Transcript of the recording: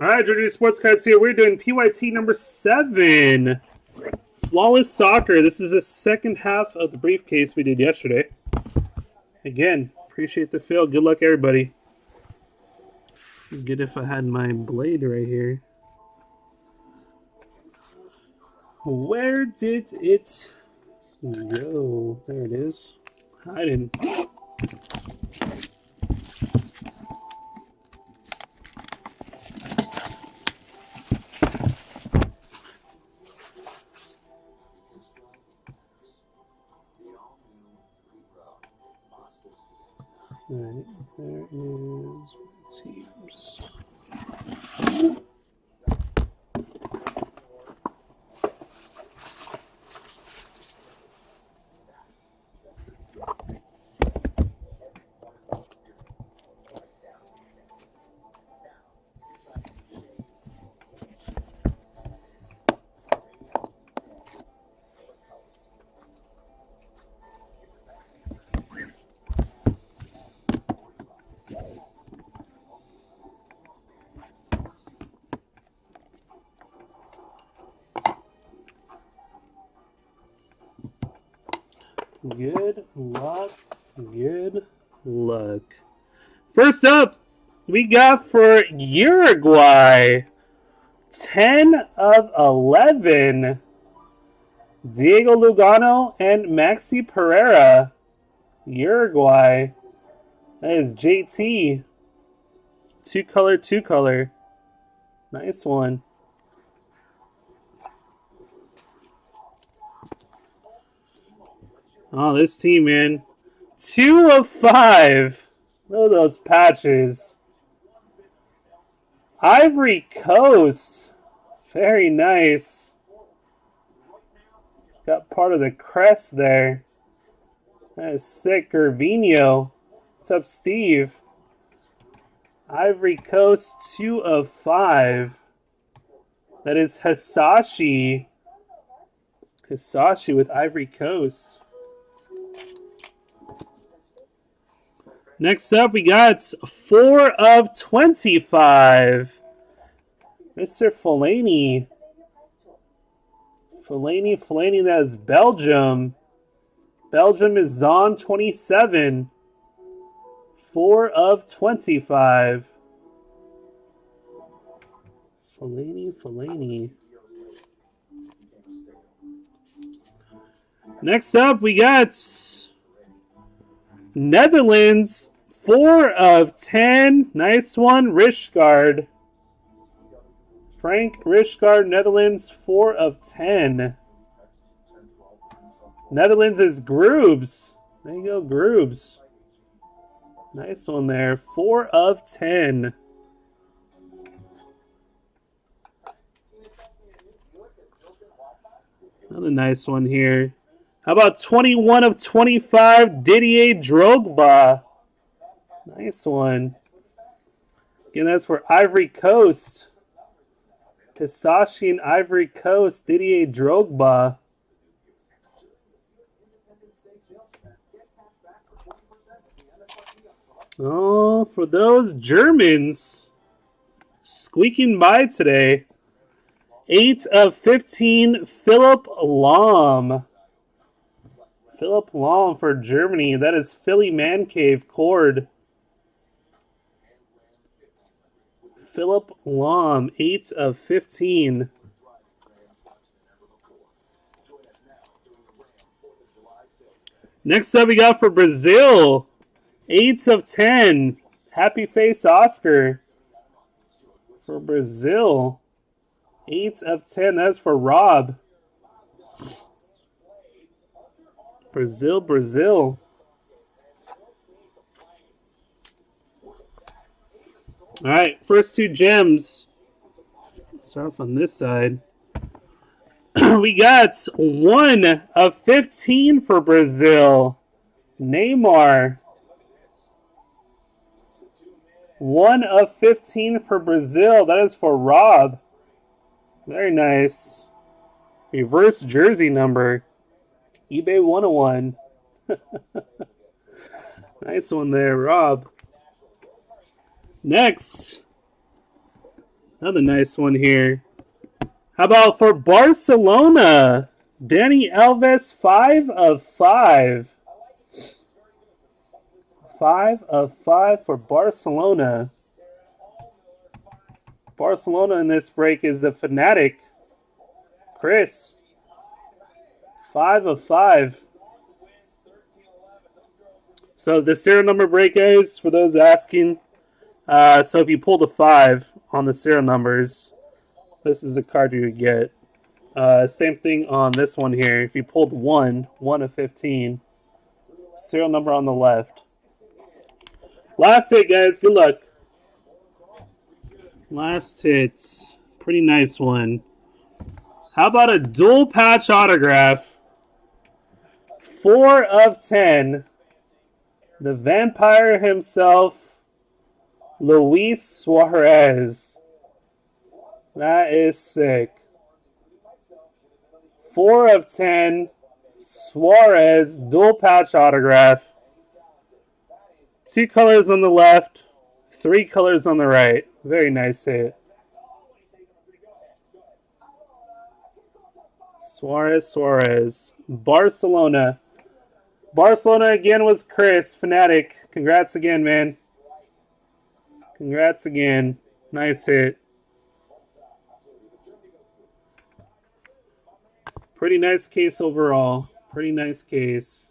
All right, Georgia Sports Cards here. We're doing PYT number 7. Flawless Soccer. This is the second half of the briefcase we did yesterday. Again, appreciate the fill. Good luck, everybody. Good if I had my blade right here. Where did it go? There it is. Hiding. Alright, there is teams. Good luck. Good luck. First up, we got for Uruguay, 10 of 11. Diego Lugano and Maxi Pereira. Uruguay. That is JT. Two color. Nice one. Oh, this team, man. 2 of 5. Look at those patches. Ivory Coast. Very nice. Got part of the crest there. That is sick. Gervinho. What's up, Steve? Ivory Coast, 2 of 5. That is Hisashi. Hisashi with Ivory Coast. Next up, we got 4 of 25. Mr. Fellaini. Fellaini, that is Belgium. Belgium is Zon 27. 4 of 25. Fellaini. Next up, we got Netherlands, 4 of 10. Nice one. Rishgard. Frank Rishgard, Netherlands, 4 of 10. Netherlands is Groobs. There you go, Groobs. Nice one there. 4 of 10. Another nice one here. How about 21 of 25, Didier Drogba? Nice one. Again, that's for Ivory Coast. Hisashi and Ivory Coast, Didier Drogba. Oh, for those Germans. Squeaking by today. 8 of 15, Philipp Lahm. Philipp Lahm for Germany. That is Philly Man Cave cord. Philipp Lahm, 8 of 15. Next up, we got for Brazil, 8 of 10. Happy Face Oscar for Brazil. 8 of 10. That's for Rob. Brazil. All right, first 2 gems. Start off on this side. We got 1 of 15 for Brazil. Neymar. 1 of 15 for Brazil. That is for Rob. Very nice. Reverse jersey number. eBay 101. Nice one there, Rob. Next, Another nice one here. How about for Barcelona? Dani Alves, 5 of 5. 5 of 5 for Barcelona. Barcelona in this break is the Fanatic. Chris. 5 of 5. So the serial number break, guys, for those asking. So if you pull the 5 on the serial numbers, this is a card you would get. Same thing on this one here. If you pulled 1 of 15, serial number on the left. Last hit, guys. Good luck. Last hits. Pretty nice one. How about a dual patch autograph? 4 of 10. The vampire himself, Luis Suarez. That is sick. 4 of 10. Suarez, dual patch autograph. 2 colors on the left, 3 colors on the right. Very nice hit. Suarez. Barcelona. Barcelona again was Chris, Fanatic. Congrats again, man. Congrats again. Nice hit. Pretty nice case overall. Pretty nice case.